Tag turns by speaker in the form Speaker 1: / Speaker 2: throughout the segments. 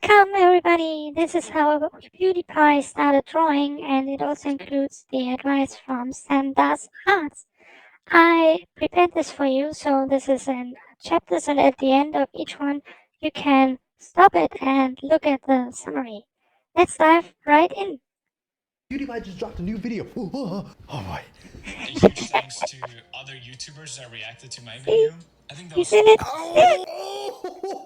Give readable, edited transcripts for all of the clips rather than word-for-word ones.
Speaker 1: Welcome everybody, this is how PewDiePie started drawing, and it also includes the advice from SamDoesArts. I prepared this for you, so this is in chapters, and at the end of each one you can stop it and look at the summary. Let's dive right in.
Speaker 2: PewDiePie just dropped a new video. Oh boy.
Speaker 3: A huge thanks to other YouTubers that reacted to my
Speaker 1: See?
Speaker 3: video. I think that
Speaker 1: You
Speaker 3: was
Speaker 1: seen it?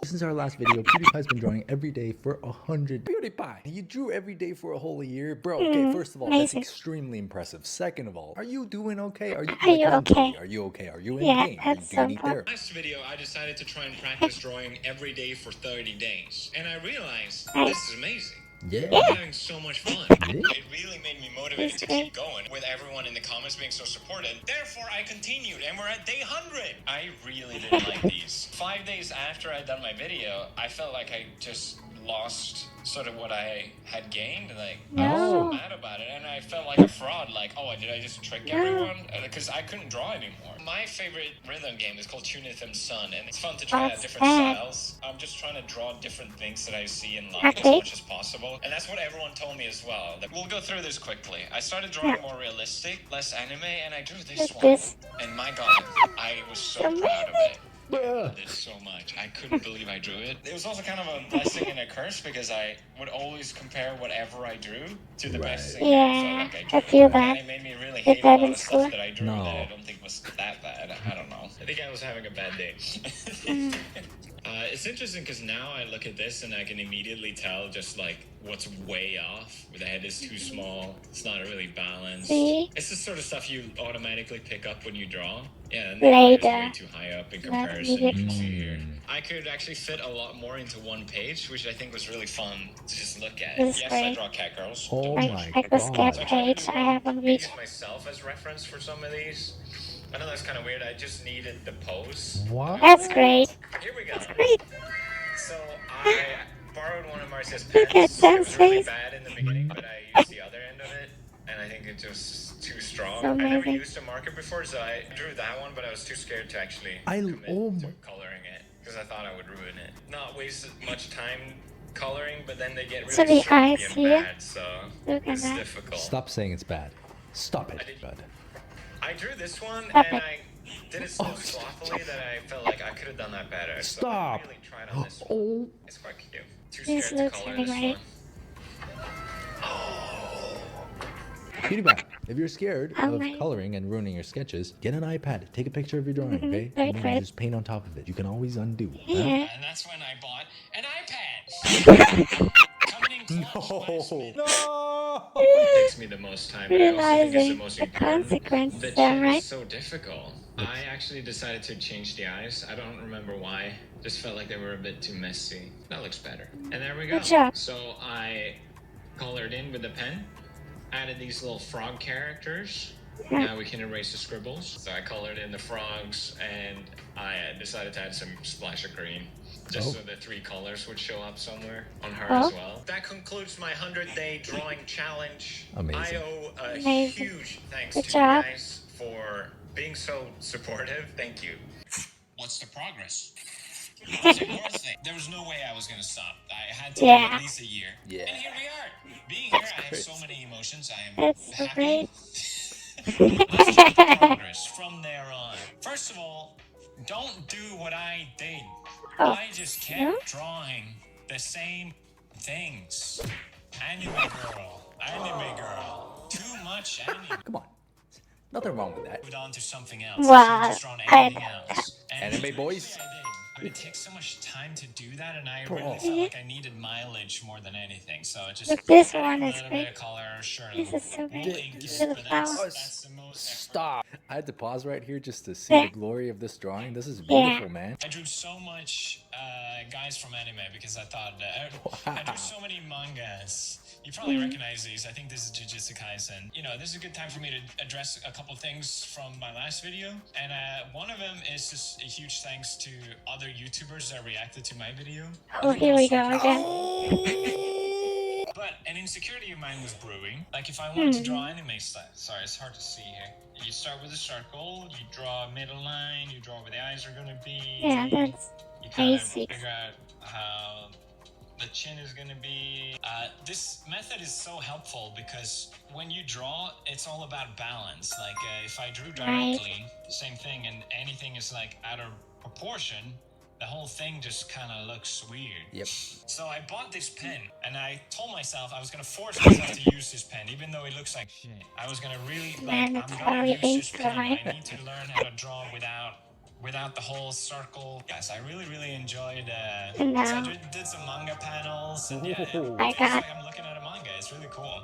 Speaker 2: Since our last video, PewDiePie's been drawing every day for 100. PewDiePie, you drew every day for a whole year, bro. Okay, first of all, that's
Speaker 1: Amazing.
Speaker 2: extremely impressive. Second of all, are you doing okay? Are you
Speaker 1: you
Speaker 2: mentally?
Speaker 1: okay?
Speaker 2: Are you okay? Are you in
Speaker 1: Yeah,
Speaker 2: pain?
Speaker 1: that's
Speaker 2: Do
Speaker 1: so
Speaker 2: you need
Speaker 1: important.
Speaker 2: therapy?
Speaker 3: last video, I decided to try and practice drawing every day for 30 days. And I realized
Speaker 1: Nice.
Speaker 3: this is amazing.
Speaker 2: Yeah.
Speaker 3: I'm having so much fun.
Speaker 2: Yeah.
Speaker 3: It really made me motivated to keep going, with everyone in the comments being so supportive. Therefore, I continued, and we're at day 100. I really didn't like these. 5 days after I'd done my video, I felt like I just lost sort of what I had gained. Like, I was so mad about it, and I felt like a fraud. Like, oh, did I just trick everyone? Because I couldn't draw anymore. My favorite rhythm game is called Tunitham Sun, and it's fun to try out different styles. I'm just trying to draw different things that I see in life as much as possible, and that's what everyone told me as well. We'll go through this quickly. I started drawing more realistic, less anime, and I drew this one. And my god, I was so proud of it. I loved it so much. I couldn't believe I drew it. It was also kind of a blessing and a curse, because I would always compare whatever I drew to the best thing I felt like I drew.
Speaker 1: I feel that.
Speaker 3: And it made me really hate a lot of stuff that I drew that I don't think was that bad. I don't know. I think I was having a bad day. It's interesting because now I look at this and I can immediately tell just like what's way off. The head is too small. It's not really balanced.
Speaker 1: See?
Speaker 3: It's the sort of stuff you automatically pick up when you draw. Yeah, and the eye is way too high up in comparison. You can see here. I could actually fit a lot more into one page, which I think was really fun to just look at.
Speaker 1: This is
Speaker 3: Yes,
Speaker 1: great.
Speaker 3: I draw cat girls.
Speaker 2: Oh
Speaker 3: Don't
Speaker 2: my
Speaker 1: Like the sketch
Speaker 2: god.
Speaker 1: page I have on
Speaker 3: use
Speaker 1: Reach.
Speaker 3: myself as reference for some of these. I know that's kind of weird. I just needed the pose.
Speaker 2: What?
Speaker 1: That's great.
Speaker 3: Here we go.
Speaker 1: That's great.
Speaker 3: So I borrowed one of Marcia's
Speaker 1: Look at
Speaker 3: pens. It
Speaker 1: Sam's
Speaker 3: was really
Speaker 1: face.
Speaker 3: bad in the beginning, but I used the other end of it, and I think it was too strong.
Speaker 1: So
Speaker 3: I never
Speaker 1: amazing.
Speaker 3: used a marker before, so I drew that one, but I was too scared to actually commit to coloring it, because I thought I would ruin it. Not waste much time coloring, but then they get really
Speaker 1: So the
Speaker 3: sharpy
Speaker 1: eyes
Speaker 3: and
Speaker 1: here.
Speaker 3: bad, so
Speaker 1: Look at
Speaker 3: it's
Speaker 1: that.
Speaker 3: difficult.
Speaker 2: Stop saying it's bad. Stop it, bud.
Speaker 3: I drew this one,
Speaker 1: Stop
Speaker 3: and
Speaker 1: it.
Speaker 3: I did it so sloppily that I felt like I could have done that better. So
Speaker 2: Stop.
Speaker 3: I really tried on this one.
Speaker 2: Oh.
Speaker 3: It's quite cute. Too
Speaker 1: This
Speaker 3: scared to
Speaker 1: looks
Speaker 3: color
Speaker 1: really
Speaker 3: this
Speaker 1: great.
Speaker 3: one.
Speaker 2: PewDiePie, if you're scared of
Speaker 1: Alright.
Speaker 2: coloring and ruining your sketches, get an iPad, take a picture of your drawing, okay?
Speaker 1: Very
Speaker 2: And then
Speaker 1: good.
Speaker 2: just paint on top of it. You can always undo. Huh?
Speaker 1: Yeah.
Speaker 3: And that's when I bought an iPad. Coming in clutch, last minute.
Speaker 2: No!
Speaker 3: It takes me the most time, but I also think it's the
Speaker 1: Realizing
Speaker 3: most
Speaker 1: the
Speaker 3: important.
Speaker 1: consequences
Speaker 3: The
Speaker 1: there,
Speaker 3: chin
Speaker 1: right?
Speaker 3: is so difficult. I actually decided to change the eyes. I don't remember why. Just felt like they were a bit too messy. That looks better. And there we go.
Speaker 1: Good job.
Speaker 3: So I colored in with the pen, added these little frog characters. Now we can erase the scribbles. So I colored in the frogs, and I decided to add some splash of green, just so the 3 colors would show up somewhere on her as well. That concludes my 100-day drawing challenge.
Speaker 2: Amazing.
Speaker 3: I owe a
Speaker 1: Amazing.
Speaker 3: huge thanks
Speaker 1: Good
Speaker 3: to
Speaker 1: job.
Speaker 3: you guys for being so supportive. Thank you. What's the progress? Was it worth it? There was no way I was going to stop. I had to wait at least a year.
Speaker 2: Yeah.
Speaker 3: And here we are. Being here, I have so many emotions. I am
Speaker 1: That's so
Speaker 3: happy.
Speaker 1: great.
Speaker 3: Let's check the progress from there on. First of all, don't do what I did.
Speaker 1: Oh,
Speaker 3: I just kept drawing the same things. Anime girl. Too much anime.
Speaker 2: Come on. Nothing wrong with that.
Speaker 3: Moved on to something else.
Speaker 1: Wow.
Speaker 3: Just drawn anything else. And
Speaker 2: Anime boys?
Speaker 3: I did. But it takes so much time to do that, and I really felt like I needed mileage more than anything. So it just
Speaker 1: Look, this
Speaker 3: adding
Speaker 1: one
Speaker 3: a
Speaker 1: is
Speaker 3: little bit
Speaker 1: great.
Speaker 3: of color, sure.
Speaker 1: This is so
Speaker 3: We'll
Speaker 1: great.
Speaker 3: ink it,
Speaker 1: Little
Speaker 3: but
Speaker 1: flower.
Speaker 3: that's the most effort.
Speaker 2: Stop. I had to pause right here just to see the glory of this drawing. This is beautiful, man.
Speaker 3: I drew so much guys from anime because I thought I drew so many mangas. You probably recognize these. I think this is Jujutsu Kaisen. You know, this is a good time for me to address a couple things from my last video. And one of them is just a huge thanks to other YouTubers that reacted to my video.
Speaker 1: Oh, here we go again.
Speaker 3: But an insecurity of mine was brewing. Like if I wanted to draw anime style, sorry, it's hard to see here. You start with a circle, you draw a middle line, you draw where the eyes are gonna be.
Speaker 1: Yeah, that's
Speaker 3: You kind of
Speaker 1: basic.
Speaker 3: figure out how The chin is gonna be... this method is so helpful because when you draw, it's all about balance. Like, if I drew directly, same thing, and anything is like out of proportion, the whole thing just kind of looks weird.
Speaker 2: Yep.
Speaker 3: So I bought this pen, and I told myself I was gonna force myself to use this pen, even though it looks like shit. I was gonna really, like, I'm gonna use this pen. I need to learn how to draw without the whole circle. Yes, I really enjoyed so I did some manga panels, and yeah, it feels like I'm looking at a manga. It's really cool.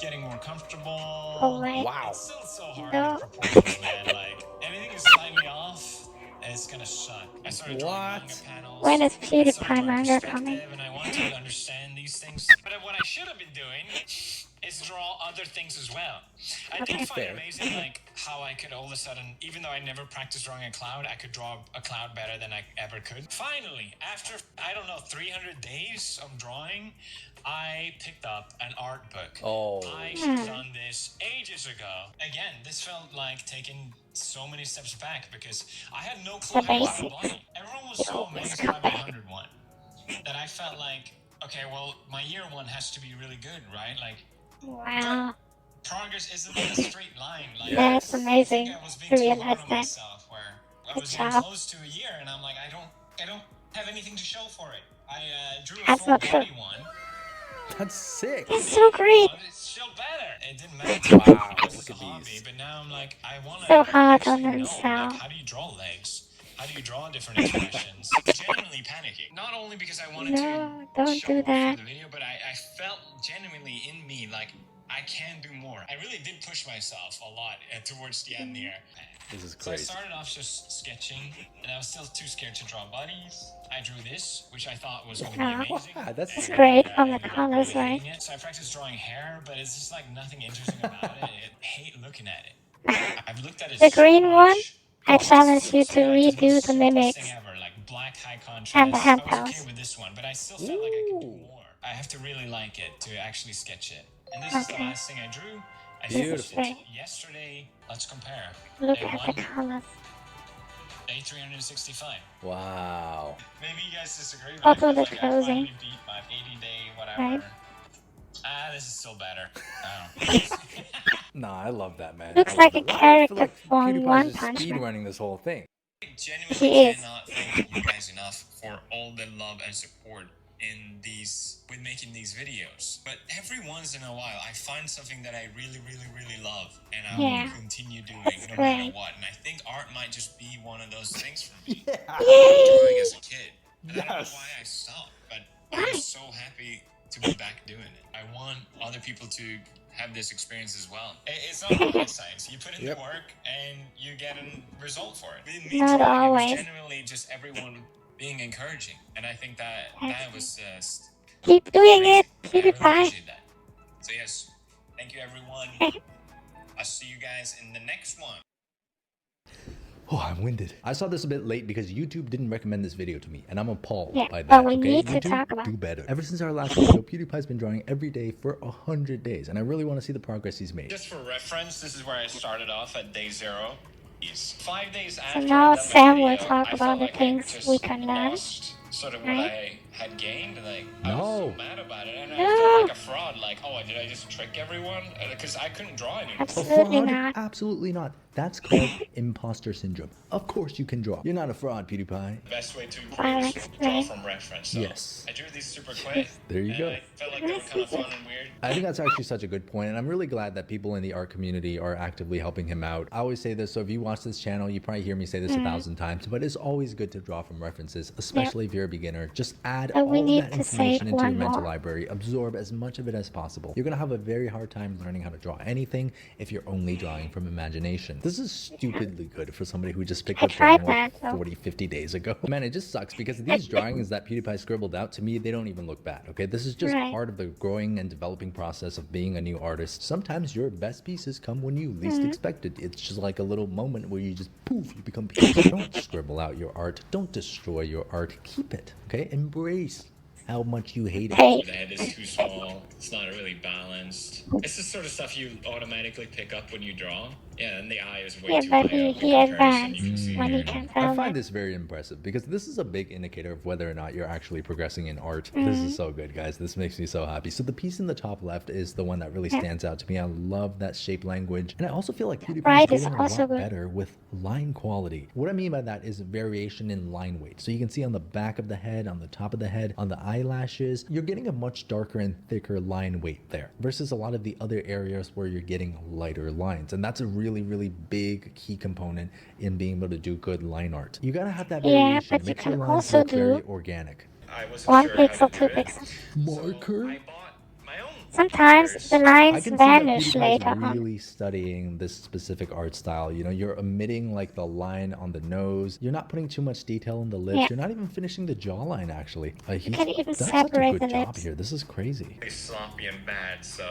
Speaker 3: Getting more comfortable.
Speaker 2: Wow.
Speaker 3: It's still so hard with proportions, man. Like, anything is slightly off, it's gonna suck. I started drawing manga panels.
Speaker 1: When is PewDiePie manga coming?
Speaker 3: And I wanted to understand these things. But what I should have been doing is draw other things as well. I did find it amazing, like, how I could all of a sudden, even though I never practiced drawing a cloud, I could draw a cloud better than I ever could. Finally, after, I don't know, 300 days of drawing, I picked up an art book. I should have done this ages ago. Again, this felt like taking so many steps back because I had no clue how to draw a body. Everyone was so amazed by my 101 that I felt like, okay, well, my year one has to be really good, right? Like,
Speaker 1: wow.
Speaker 3: Progress isn't a straight line. Like,
Speaker 1: That's amazing
Speaker 3: I was being
Speaker 1: to
Speaker 3: too hard
Speaker 1: realize
Speaker 3: on
Speaker 1: that.
Speaker 3: myself, where I was getting close to a year, and I'm like, I don't have anything to show for it. I drew a full body one.
Speaker 2: That's sick.
Speaker 1: It's so great.
Speaker 3: It's still better. It didn't matter.
Speaker 2: Wow,
Speaker 3: Look at
Speaker 2: hobby,
Speaker 3: these. But now I'm like, I want to
Speaker 1: So hard on
Speaker 3: know,
Speaker 1: himself.
Speaker 3: like, how do you draw legs? How do you draw different expressions? Genuinely panicking. Not only because I wanted
Speaker 1: No,
Speaker 3: to
Speaker 1: don't
Speaker 3: show
Speaker 1: do
Speaker 3: off
Speaker 1: that.
Speaker 3: for the video, but I felt genuinely in me like I can do more. I really did push myself a lot towards the end here.
Speaker 2: This is
Speaker 3: So I
Speaker 2: crazy.
Speaker 3: started off just sketching, and I was still too scared to draw bodies. I drew this, which I thought was going to be amazing.
Speaker 2: Wow, that's
Speaker 1: It's
Speaker 2: sick.
Speaker 1: great from the
Speaker 3: I ended up
Speaker 1: colors,
Speaker 3: really
Speaker 1: right?
Speaker 3: hating it. So I practiced drawing hair, but it's just like nothing interesting about it. I hate looking at it. I've looked at it
Speaker 1: The
Speaker 3: so
Speaker 1: green one,
Speaker 3: much.
Speaker 1: I challenge you to
Speaker 3: So, like, just
Speaker 1: redo the
Speaker 3: simplest
Speaker 1: mimics
Speaker 3: thing ever, like black high contrast.
Speaker 1: and the hand
Speaker 3: I was okay
Speaker 1: pose.
Speaker 3: with this one, but I still felt like I could do more. I have to really like it to actually sketch it. And this is the last thing I drew. I finished it yesterday. Let's compare.
Speaker 1: Look
Speaker 3: Day
Speaker 1: at
Speaker 3: one,
Speaker 1: the colors.
Speaker 3: day 365.
Speaker 2: Wow.
Speaker 3: Maybe you guys disagree, but
Speaker 1: What
Speaker 3: I
Speaker 1: will
Speaker 3: feel
Speaker 1: the
Speaker 3: like I
Speaker 1: closing?
Speaker 3: finally beat my 80-day whatever.
Speaker 1: Right.
Speaker 3: This is still better. Oh.
Speaker 2: Nah, I love that, man.
Speaker 1: Looks
Speaker 2: I
Speaker 1: like
Speaker 2: love
Speaker 1: a
Speaker 2: it. I feel
Speaker 1: character
Speaker 2: like
Speaker 1: from
Speaker 2: PewDiePie's
Speaker 1: One
Speaker 2: just
Speaker 1: Punch
Speaker 2: speed
Speaker 1: Man.
Speaker 2: running this whole thing.
Speaker 3: I
Speaker 1: He
Speaker 3: genuinely
Speaker 1: is.
Speaker 3: cannot thank you guys enough for all the love and support with making these videos. But every once in a while, I find something that I really love, and I will continue doing no matter what. And I think art might just be one of those things for me. Drawing as a kid. And I don't know why I stopped, but I'm so happy to be back doing it. I want other people to have this experience as well. It's not rocket science. You put in the work and you get a result for it. With me
Speaker 1: Not
Speaker 3: drawing, it was
Speaker 1: always.
Speaker 3: genuinely just everyone being encouraging, and I think that was
Speaker 1: Keep doing it,
Speaker 3: I really
Speaker 1: PewDiePie.
Speaker 3: appreciate that. So yes, thank you everyone. I'll see you guys in the next one.
Speaker 2: Oh, I'm winded. I saw this a bit late because YouTube didn't recommend this video to me, and I'm appalled by that.
Speaker 1: but we
Speaker 2: Okay?
Speaker 1: need to
Speaker 2: YouTube,
Speaker 1: talk about
Speaker 2: do better. Ever since our last video, PewDiePie's been drawing every day for 100 days, and I really want to see the progress he's made.
Speaker 3: Just for reference, this is where I started off at day 0. 5 days
Speaker 1: So
Speaker 3: after
Speaker 1: now
Speaker 3: I done
Speaker 1: Sam
Speaker 3: the
Speaker 1: will
Speaker 3: video,
Speaker 1: talk
Speaker 3: I
Speaker 1: about
Speaker 3: felt
Speaker 1: the
Speaker 3: like I
Speaker 1: things
Speaker 3: just
Speaker 1: we can learn.
Speaker 3: lost sort of what
Speaker 1: Right?
Speaker 3: I had gained. Like, I was so mad about it, and I
Speaker 1: No.
Speaker 3: felt like a fraud. Like, oh, did I just trick everyone? Because I couldn't draw anymore.
Speaker 1: Absolutely
Speaker 2: fraud?
Speaker 1: not.
Speaker 2: Absolutely not. That's called imposter syndrome. Of course you can draw. You're not a fraud, PewDiePie.
Speaker 3: The best way to
Speaker 1: I'll
Speaker 3: improve is to draw
Speaker 1: explain.
Speaker 3: from reference. So
Speaker 2: Yes.
Speaker 3: I drew these super quick.
Speaker 2: There you
Speaker 3: and
Speaker 2: go.
Speaker 3: I felt like they were kind of fun and weird.
Speaker 2: I think that's actually such a good point, and I'm really glad that people in the art community are actively helping him out. I always say this, so if you watch this channel, you probably hear me say this 1,000 times, but it's always good to draw from references, especially if you're a beginner. Just add
Speaker 1: But we
Speaker 2: all of
Speaker 1: need
Speaker 2: that
Speaker 1: to
Speaker 2: information
Speaker 1: save
Speaker 2: into your
Speaker 1: one
Speaker 2: mental
Speaker 1: more.
Speaker 2: library, absorb as much of it as possible. You're gonna have a very hard time learning how to draw anything if you're only drawing from imagination. This is stupidly good for somebody who just picked
Speaker 1: I
Speaker 2: up drawing
Speaker 1: tried
Speaker 2: like
Speaker 1: that, though.
Speaker 2: 40, 50 days ago. Man, it just sucks because these drawings that PewDiePie scribbled out, to me, they don't even look bad, okay? This is just
Speaker 1: Right.
Speaker 2: part of the growing and developing process of being a new artist. Sometimes your best pieces come when you least expect it. It's just like a little moment where you just poof, you become pieces. Don't scribble out your art. Don't destroy your art. Keep it, okay? Embrace how much you hate it.
Speaker 1: Hey.
Speaker 3: The head is too small. It's not really balanced. It's the sort of stuff you automatically pick up when you draw. Yeah, and the eye is way
Speaker 1: Yeah,
Speaker 3: too
Speaker 1: but
Speaker 3: high up in
Speaker 1: he
Speaker 3: comparison. You
Speaker 1: advanced
Speaker 3: can see
Speaker 1: when he
Speaker 3: here.
Speaker 1: can
Speaker 2: I
Speaker 1: tell
Speaker 2: find
Speaker 1: that.
Speaker 2: this very impressive because this is a big indicator of whether or not you're actually progressing in art. This is so good, guys. This makes me so happy. So the piece in the top left is the one that really stands out to me. I love that shape language. And I also feel like PewDiePie
Speaker 1: Right
Speaker 2: is
Speaker 1: is
Speaker 2: getting a
Speaker 1: also
Speaker 2: lot
Speaker 1: good.
Speaker 2: better with line quality. What I mean by that is variation in line weight. So you can see on the back of the head, on the top of the head, on the eyelashes, you're getting a much darker and thicker line weight there versus a lot of the other areas where you're getting lighter lines. And that's a really, really big key component in being able to do good line art. You gotta have that
Speaker 1: Yeah,
Speaker 2: variation.
Speaker 1: but
Speaker 2: It
Speaker 1: you
Speaker 2: makes your
Speaker 1: can
Speaker 2: lines
Speaker 1: also
Speaker 2: look very
Speaker 1: do
Speaker 2: organic.
Speaker 3: I wasn't
Speaker 1: 1
Speaker 3: sure how to
Speaker 1: pixel,
Speaker 3: do
Speaker 1: 2
Speaker 3: it.
Speaker 1: pixels.
Speaker 2: Marker?
Speaker 3: So I bought my own
Speaker 1: Sometimes the
Speaker 3: markers.
Speaker 2: I
Speaker 1: lines
Speaker 2: can see that
Speaker 1: vanish
Speaker 2: PewDiePie is
Speaker 1: later on.
Speaker 2: really studying this specific art style. You know, you're omitting like the line on the nose. You're not putting too much detail in the lips.
Speaker 1: Yeah.
Speaker 2: You're not even finishing the jawline, actually.
Speaker 1: You can even
Speaker 2: That's such a
Speaker 1: separate
Speaker 2: good
Speaker 1: the
Speaker 2: job
Speaker 1: lips.
Speaker 2: here. This is crazy.
Speaker 3: It's sloppy and bad, so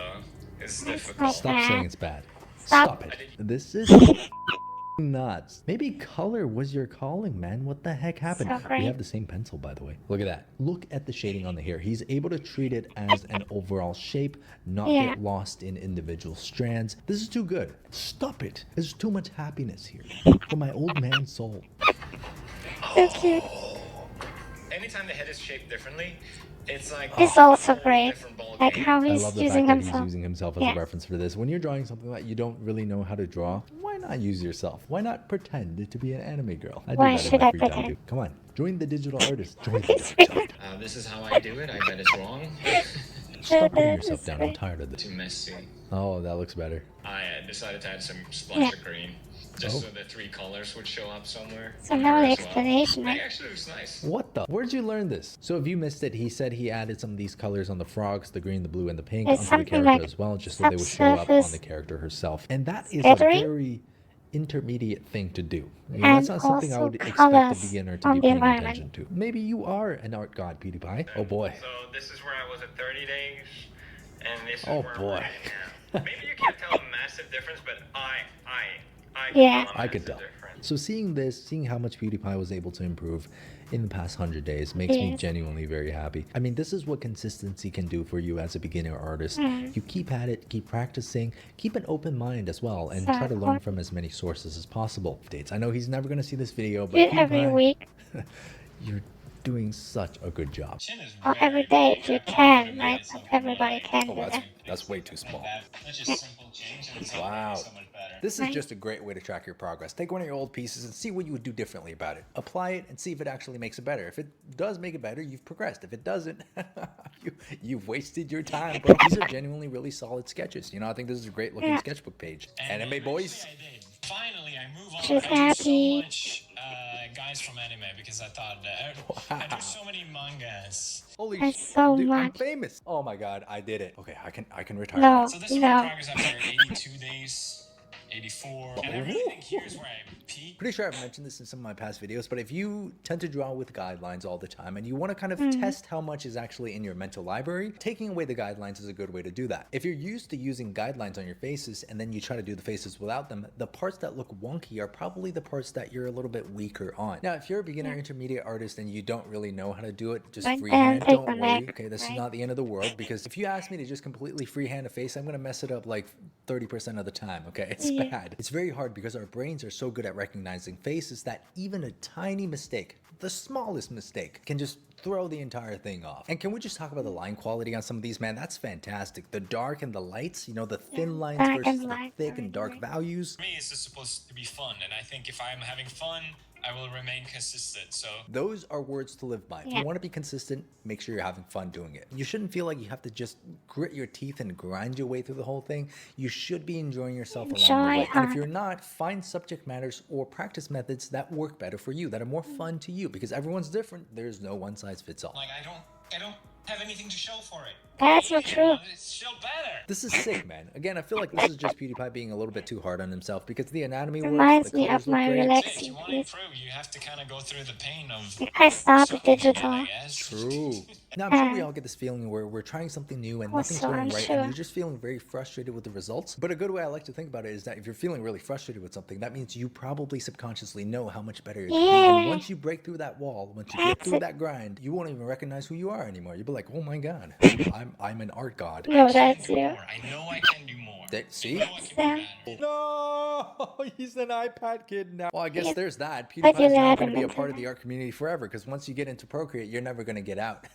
Speaker 3: it's
Speaker 1: It's
Speaker 3: difficult.
Speaker 1: not
Speaker 2: Stop
Speaker 1: bad.
Speaker 2: saying it's bad.
Speaker 1: Stop.
Speaker 2: Stop it. This is nuts. Maybe color was your calling, man. What the heck happened?
Speaker 1: So
Speaker 2: We
Speaker 1: great.
Speaker 2: have the same pencil, by the way. Look at that. Look at the shading on the hair. He's able to treat it as an overall shape, not
Speaker 1: Yeah.
Speaker 2: get lost in individual strands. This is too good. Stop it. There's too much happiness here for my old man's soul.
Speaker 1: So cute.
Speaker 3: Anytime the head is shaped differently, it's like
Speaker 1: It's
Speaker 3: a
Speaker 1: also
Speaker 3: whole
Speaker 1: great.
Speaker 3: different ball
Speaker 1: Like
Speaker 3: game.
Speaker 1: how
Speaker 2: I
Speaker 1: he's
Speaker 2: love the
Speaker 1: using
Speaker 2: fact that he's
Speaker 1: himself.
Speaker 2: using himself as
Speaker 1: Yeah.
Speaker 2: a reference for this. When you're drawing something that you don't really know how to draw, why not use yourself? Why not pretend to be an anime girl? I do
Speaker 1: Why
Speaker 2: that in
Speaker 1: should
Speaker 2: my
Speaker 1: I
Speaker 2: free time
Speaker 1: pretend?
Speaker 2: too. Come on, join the digital artist. Join the
Speaker 1: It's
Speaker 2: dark
Speaker 1: weird.
Speaker 2: side.
Speaker 3: This is how I do it. I bet it's wrong.
Speaker 2: Stop putting
Speaker 1: It's
Speaker 2: yourself down. I'm
Speaker 1: great.
Speaker 2: tired of this.
Speaker 3: Too messy.
Speaker 2: Oh, that looks better.
Speaker 3: I decided to add some splash
Speaker 1: Yeah.
Speaker 3: of green, just
Speaker 2: Oh.
Speaker 3: so the three colors would show up somewhere.
Speaker 1: So
Speaker 3: on
Speaker 1: now
Speaker 3: her
Speaker 1: the
Speaker 3: as well.
Speaker 1: explanation,
Speaker 3: It
Speaker 1: right?
Speaker 3: actually looks nice.
Speaker 2: What the? Where'd you learn this? So if you missed it, he said he added some of these colors on the frogs, the green, the blue, and the pink
Speaker 1: It's
Speaker 2: onto the
Speaker 1: something
Speaker 2: character
Speaker 1: like
Speaker 2: as well, just so they would show up on
Speaker 1: subsurface
Speaker 2: the character herself. And that is a
Speaker 1: scattering
Speaker 2: very intermediate thing to do. You know,
Speaker 1: and
Speaker 2: that's not something I
Speaker 1: also
Speaker 2: would expect
Speaker 1: colors
Speaker 2: a beginner to
Speaker 1: on
Speaker 2: be
Speaker 1: the
Speaker 2: paying
Speaker 1: environment.
Speaker 2: attention to. Maybe you are an art god, PewDiePie. Oh boy.
Speaker 3: So this is where I was at 30 days, and this is
Speaker 2: Oh,
Speaker 3: where
Speaker 2: boy.
Speaker 3: I'm at now. Maybe you can't tell a massive difference, but I
Speaker 1: Yeah.
Speaker 3: can tell a
Speaker 2: I could
Speaker 3: massive
Speaker 2: tell.
Speaker 3: difference.
Speaker 2: So seeing this, seeing how much PewDiePie was able to improve in the past 100 days makes me
Speaker 1: Yes.
Speaker 2: genuinely very happy. I mean, this is what consistency can do for you as a beginner artist. You keep at it, keep practicing, keep an open mind as well, and try to learn from as many sources as possible. Dates. I know he's never going to see this video, but
Speaker 1: Do it every
Speaker 2: PewDiePie,
Speaker 1: week
Speaker 2: you're doing such a good job.
Speaker 3: Chin is
Speaker 1: or
Speaker 3: very
Speaker 1: every day if
Speaker 3: big.
Speaker 1: you
Speaker 3: I probably
Speaker 1: can,
Speaker 3: would've made
Speaker 1: right?
Speaker 3: it
Speaker 1: Not
Speaker 3: something
Speaker 1: everybody
Speaker 3: like
Speaker 1: can
Speaker 2: Oh,
Speaker 1: do that.
Speaker 2: that's way too small.
Speaker 3: That's just simple change, and it's
Speaker 2: Wow.
Speaker 3: so much better.
Speaker 2: This is
Speaker 1: Right.
Speaker 2: just a great way to track your progress. Take one of your old pieces and see what you would do differently about it. Apply it and see if it actually makes it better. If it does make it better, you've progressed. If it doesn't, you've wasted your time. But these are genuinely really solid sketches. You know, I think this is a great looking
Speaker 1: Yeah.
Speaker 2: sketchbook page.
Speaker 3: And
Speaker 2: Anime boys.
Speaker 3: eventually I did. Finally, I move on.
Speaker 1: She's
Speaker 3: I do so
Speaker 1: happy.
Speaker 3: much guys from anime because I thought I do so many mangas.
Speaker 2: Holy
Speaker 1: That's
Speaker 2: shit,
Speaker 1: so
Speaker 2: dude, I'm
Speaker 1: much.
Speaker 2: famous. Oh my god, I did it. Okay, I can retire.
Speaker 1: No,
Speaker 3: So this is my
Speaker 1: no.
Speaker 3: progress after 82 days, 84, and I really think here's where I peak.
Speaker 2: Pretty sure I've mentioned this in some of my past videos, but if you tend to draw with guidelines all the time and you want to kind of test how much is actually in your mental library, taking away the guidelines is a good way to do that. If you're used to using guidelines on your faces and then you try to do the faces without them, the parts that look wonky are probably the parts that you're a little bit weaker on. Now, if you're a beginner intermediate artist and you don't really know how to do it, just
Speaker 1: But
Speaker 2: freehand,
Speaker 1: then take
Speaker 2: don't
Speaker 1: them
Speaker 2: worry.
Speaker 1: back,
Speaker 2: Okay, this is
Speaker 1: right?
Speaker 2: not the end of the world, because if you ask me to just completely freehand a face, I'm gonna mess it up like 30% of the time. Okay, it's
Speaker 1: Yeah.
Speaker 2: bad. It's very hard because our brains are so good at recognizing faces that even a tiny mistake, the smallest mistake, can just throw the entire thing off. And can we just talk about the line quality on some of these, man? That's fantastic. The dark and the lights, you know, the thin lines
Speaker 1: dark
Speaker 2: versus
Speaker 1: and
Speaker 2: the
Speaker 1: light,
Speaker 2: thick and dark
Speaker 1: right.
Speaker 2: values.
Speaker 3: For me, it's just supposed to be fun, and I think if I'm having fun, I will remain consistent. So
Speaker 2: Those are words to live by. If
Speaker 1: Yeah.
Speaker 2: you want to be consistent, make sure you're having fun doing it. You shouldn't feel like you have to just grit your teeth and grind your way through the whole thing. You should be enjoying yourself along the
Speaker 1: Enjoy
Speaker 2: way. And if
Speaker 1: art.
Speaker 2: you're not, find subject matters or practice methods that work better for you, that are more fun to you, because everyone's different. There's no one size fits all.
Speaker 3: like I don't have anything to show for it.
Speaker 1: That's not true.
Speaker 3: It's still better.
Speaker 2: This is sick, man. Again, I feel like this is just PewDiePie being a little bit too hard on himself because the anatomy works, the
Speaker 1: Reminds me
Speaker 2: colors
Speaker 1: of
Speaker 2: look
Speaker 1: my
Speaker 2: great.
Speaker 3: That's it. If you
Speaker 1: relaxing
Speaker 3: want to
Speaker 1: piece.
Speaker 3: improve, you have to kind of go through the pain of
Speaker 1: Like I started
Speaker 3: sucking again,
Speaker 1: digital.
Speaker 3: I guess.
Speaker 2: True. Now, I'm sure we
Speaker 1: And
Speaker 2: all get this feeling where we're trying something new and
Speaker 1: I was
Speaker 2: nothing's
Speaker 1: so
Speaker 2: going right, and
Speaker 1: unsure.
Speaker 2: you're just feeling very frustrated with the results. But a good way I like to think about it is that if you're feeling really frustrated with something, that means you probably subconsciously know how much better it could be. And
Speaker 1: Yeah,
Speaker 2: once you break through that wall, once you get
Speaker 1: that's
Speaker 2: through
Speaker 1: it.
Speaker 2: that grind, you won't even recognize who you are anymore. You'll be like, oh my God, I'm an art god.
Speaker 1: No,
Speaker 3: I can
Speaker 1: that's
Speaker 3: do
Speaker 1: you.
Speaker 3: more. I know I can do more.
Speaker 2: See?
Speaker 3: I know I can
Speaker 1: Sam,
Speaker 3: be better.
Speaker 2: No, he's an iPad kid now. Well, I guess
Speaker 1: yeah,
Speaker 2: there's that.
Speaker 1: but you
Speaker 2: PewDiePie's now
Speaker 1: let
Speaker 2: going
Speaker 1: him
Speaker 2: to be a
Speaker 1: into
Speaker 2: part of
Speaker 1: it.
Speaker 2: the art community forever because once you get into Procreate, you're never going to get out.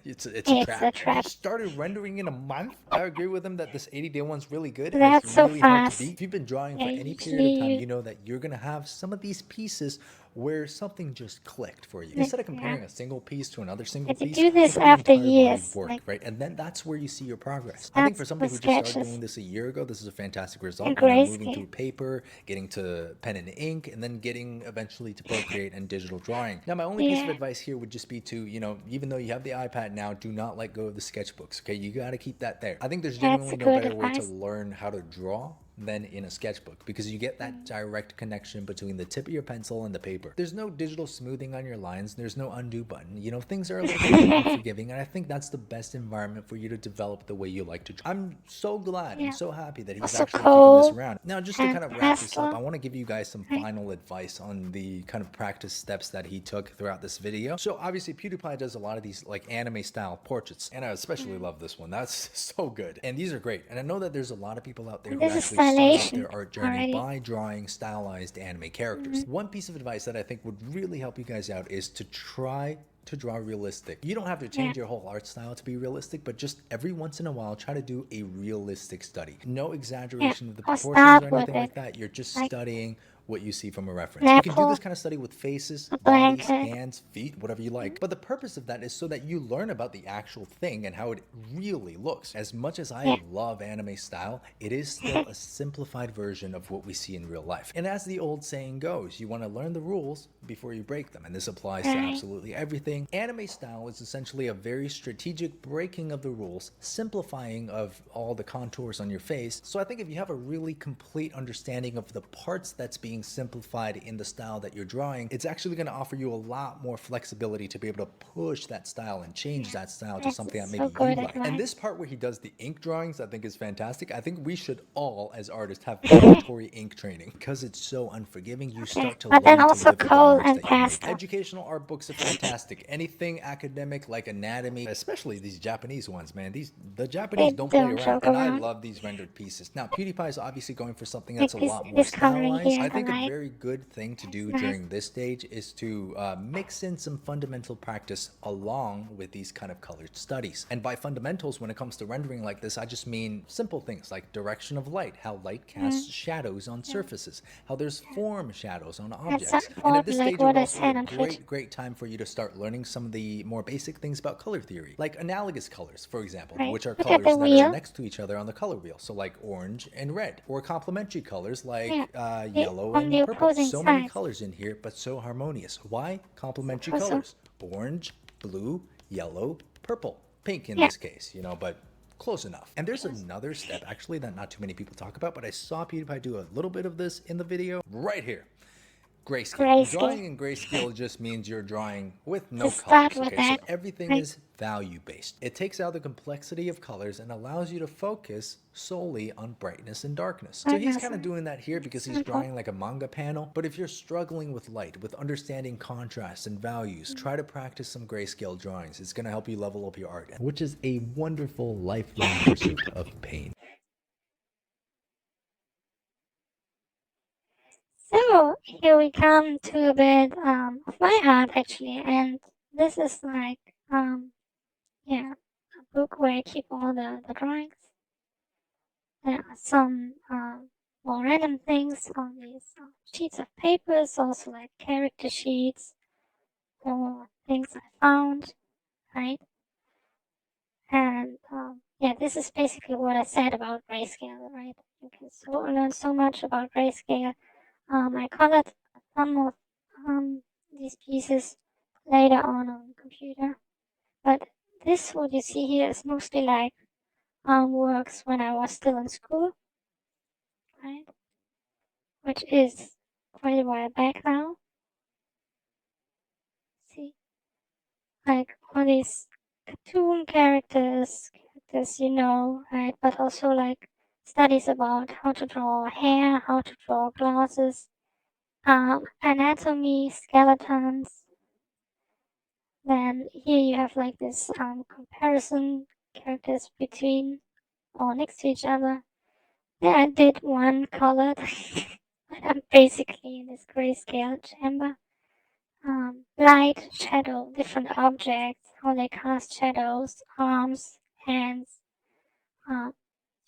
Speaker 2: it's a
Speaker 1: It's a
Speaker 2: trap. You
Speaker 1: trap.
Speaker 2: started rendering in a month. I agree with him that this 80-day one's really good and
Speaker 1: That's
Speaker 2: it's
Speaker 1: so
Speaker 2: really hard to
Speaker 1: fast.
Speaker 2: beat. If you've been drawing
Speaker 1: Yeah,
Speaker 2: for any period of time,
Speaker 1: usually
Speaker 2: you know that you're going to have some of these pieces where something just clicked for you.
Speaker 1: yeah,
Speaker 2: Instead of comparing a single piece to another single
Speaker 1: but you
Speaker 2: piece,
Speaker 1: do this
Speaker 2: look at the
Speaker 1: after
Speaker 2: entire body
Speaker 1: years.
Speaker 2: of work,
Speaker 1: Like
Speaker 2: right? And then that's where you see your progress. I think for
Speaker 1: that's
Speaker 2: somebody
Speaker 1: with
Speaker 2: who just started
Speaker 1: sketches
Speaker 2: doing this a year ago, this is a fantastic result.
Speaker 1: and
Speaker 2: You know, moving through
Speaker 1: grayscale.
Speaker 2: paper, getting to pen and ink, and then getting eventually to Procreate and digital drawing. Now, my only piece of
Speaker 1: Yeah,
Speaker 2: advice here would just be to, you know, even though you have the iPad now, do not let go of the sketchbooks, okay? You got to keep that there. I think there's
Speaker 1: that's
Speaker 2: genuinely
Speaker 1: a
Speaker 2: no
Speaker 1: good
Speaker 2: better way to
Speaker 1: advice.
Speaker 2: learn how to draw than in a sketchbook because you get that direct connection between the tip of your pencil and the paper. There's no digital smoothing on your lines. There's no undo button. You know, things are a little bit more unforgiving, and I think that's the best environment for you to develop the way you like to draw. I'm so glad and
Speaker 1: Yeah.
Speaker 2: so happy that he's
Speaker 1: Also
Speaker 2: actually keeping this
Speaker 1: coal
Speaker 2: around. Now, just to
Speaker 1: and
Speaker 2: kind of wrap this up, I
Speaker 1: pastel.
Speaker 2: want to give you guys some
Speaker 1: Right.
Speaker 2: final advice on the kind of practice steps that he took throughout this video. So obviously PewDiePie does a lot of these like anime style portraits, and I especially love this one. That's so good. And these are great. And I know that there's a lot of people out there
Speaker 1: And
Speaker 2: who
Speaker 1: this is
Speaker 2: actually start off
Speaker 1: stylation
Speaker 2: their art journey
Speaker 1: already.
Speaker 2: by drawing stylized anime characters. One piece of advice that I think would really help you guys out is to try to draw realistic. You don't have to change your whole art style to be realistic, but just every once in a while try to do a realistic study. No exaggeration of the
Speaker 1: Or
Speaker 2: proportions
Speaker 1: start
Speaker 2: or
Speaker 1: with
Speaker 2: anything like
Speaker 1: it.
Speaker 2: that. You're just
Speaker 1: Like
Speaker 2: studying what you see from a
Speaker 1: an
Speaker 2: reference. You can do
Speaker 1: apple,
Speaker 2: this kind of study with faces,
Speaker 1: a
Speaker 2: bodies,
Speaker 1: blanket.
Speaker 2: hands, feet, whatever you like. But the purpose of that is so that you learn about the actual thing and how it really looks. As much as
Speaker 1: Yeah.
Speaker 2: I love anime style, it is still a simplified version of what we see in real life. And as the old saying goes, you want to learn the rules before you break them. And this applies to
Speaker 1: Right.
Speaker 2: absolutely everything. Anime style is essentially a very strategic breaking of the rules, simplifying of all the contours on your face. So I think if you have a really complete understanding of the parts that's being simplified in the style that you're drawing, it's actually going to offer you a lot more flexibility to be able to push that style and change that style to
Speaker 1: That's
Speaker 2: something that
Speaker 1: so
Speaker 2: maybe you
Speaker 1: good
Speaker 2: like. And
Speaker 1: advice.
Speaker 2: this part where he does the ink drawings, I think is fantastic. I think we should all, as artists, have mandatory ink training because it's so unforgiving. You
Speaker 1: Okay.
Speaker 2: start to
Speaker 1: But then
Speaker 2: learn to
Speaker 1: also
Speaker 2: live with the
Speaker 1: coal
Speaker 2: marks
Speaker 1: and
Speaker 2: that you make.
Speaker 1: pastel.
Speaker 2: Educational art books are fantastic. Anything academic like anatomy, especially these Japanese ones, man. The Japanese
Speaker 1: They
Speaker 2: don't play
Speaker 1: don't
Speaker 2: around,
Speaker 1: joke
Speaker 2: and I
Speaker 1: around.
Speaker 2: love these rendered pieces. Now, PewDiePie is obviously going for something
Speaker 1: Like
Speaker 2: that's a
Speaker 1: this
Speaker 2: lot more
Speaker 1: this coloring
Speaker 2: stylized.
Speaker 1: here
Speaker 2: I
Speaker 1: on the
Speaker 2: think a
Speaker 1: right.
Speaker 2: very good thing to do
Speaker 1: Nice.
Speaker 2: during this stage is to mix in some fundamental practice along with these kind of colored studies. And by fundamentals, when it comes to rendering like this, I just mean simple things like direction of light, how light casts shadows on surfaces, how there's form shadows on
Speaker 1: That's
Speaker 2: objects. And at this
Speaker 1: like
Speaker 2: stage, it
Speaker 1: what
Speaker 2: would
Speaker 1: I
Speaker 2: also be
Speaker 1: said
Speaker 2: a
Speaker 1: on Twitch.
Speaker 2: great time for you to start learning some of the more basic things about color theory, like analogous colors, for example,
Speaker 1: Right.
Speaker 2: which are
Speaker 1: Look at
Speaker 2: colors
Speaker 1: the
Speaker 2: that are
Speaker 1: wheel.
Speaker 2: next to each other on the color wheel. So like orange and red, or complementary colors like
Speaker 1: Yeah.
Speaker 2: yellow
Speaker 1: On the
Speaker 2: and purple.
Speaker 1: opposing
Speaker 2: So many
Speaker 1: sides.
Speaker 2: colors in here, but so harmonious. Why? Complementary
Speaker 1: Also,
Speaker 2: colors. Orange, blue, yellow, purple, pink in
Speaker 1: yeah.
Speaker 2: this case, you know, but close enough. And there's another step actually that not too many people talk about, but I saw PewDiePie do a little bit of this in the video right here. Grayscale.
Speaker 1: Grayscale.
Speaker 2: Drawing in grayscale just means you're drawing with no
Speaker 1: Just start
Speaker 2: colors,
Speaker 1: with
Speaker 2: okay? So
Speaker 1: that.
Speaker 2: everything
Speaker 1: Right.
Speaker 2: is value based. It takes out the complexity of colors and allows you to focus solely on brightness and darkness. So he's kind of doing that here because he's
Speaker 1: Simple.
Speaker 2: drawing like a manga panel. But if you're struggling with light, with understanding contrast and values, try to practice some grayscale drawings. It's going to help you level up your art, which is a wonderful lifelong pursuit of pain.
Speaker 1: So here we come to a bit of my art actually, and this is like yeah, a book where I keep all the drawings. There are some more random things on these sheets of papers, also like character sheets or things I found, right? And yeah, this is basically what I said about grayscale, right? You can learn so much about grayscale. I colored some of these pieces later on the computer, but this, what you see here, is mostly like works when I was still in school, right? Which is quite a while back now. See, like all these cartoon characters, right? But also like studies about how to draw hair, how to draw glasses, anatomy, skeletons. Then here you have like this comparison characters between or next to each other. Then I did one colored. I'm basically in this grayscale chamber. Light, shadow, different objects, how they cast shadows, arms, hands. Um,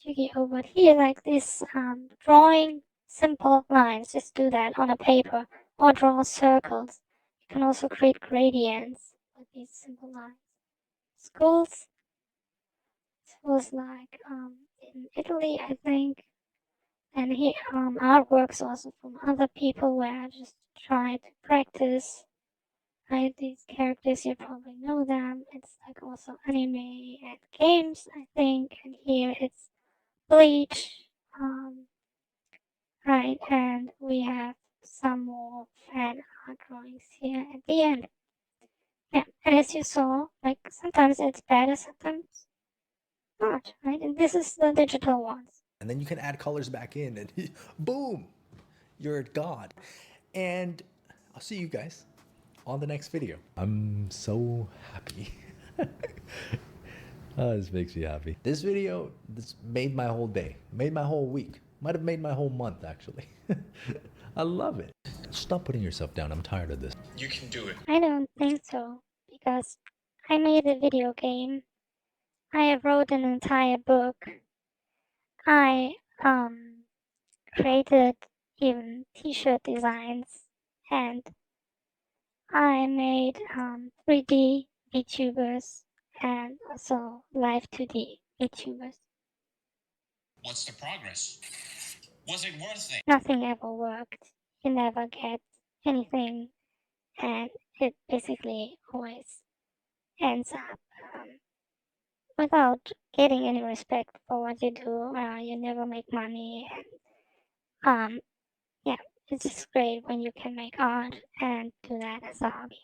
Speaker 1: you get over here like this, drawing simple lines. Just do that on a paper or draw circles. You can also create gradients with these simple lines. Schools. This was like in Italy, I think. And here artworks also from other people where I just try to practice. Right, these characters, you probably know them. It's like also anime and games, I think. And here it's Bleach. Right, and we have some more fan art drawings here at the end. Yeah, and as you saw, like sometimes it's better, sometimes not, right? And this is the digital ones.
Speaker 2: And then you can add colors back in, and boom, you're a god. And I'll see you guys on the next video. I'm so happy. Oh, this makes me happy. This video, this made my whole day, made my whole week, might have made my whole month actually. I love it. Stop putting yourself down. I'm tired of this.
Speaker 3: You can do it.
Speaker 1: I don't think so, because I made a video game. I wrote an entire book. I created even t-shirt designs, and I made 3D VTubers and also live 2D VTubers.
Speaker 3: What's the progress? Was it worth it?
Speaker 1: Nothing ever worked. You never get anything, and it basically always ends up without getting any respect for what you do. You never make money, and yeah, it's just great when you can make art and do that as a hobby.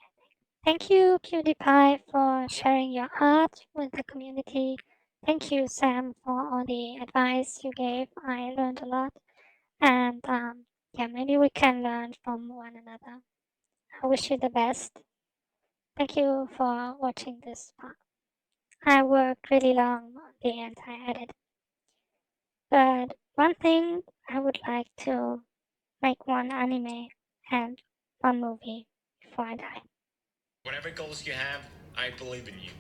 Speaker 1: Thank you, PewDiePie, for sharing your art with the community. Thank you, Sam, for all the advice you gave. I learned a lot. And yeah, maybe we can learn from one another. I wish you the best. Thank you for watching this part. I worked really long on the anti-edit. But one thing, I would like to make one anime and one movie before I die.
Speaker 3: Whatever goals you have, I believe in you.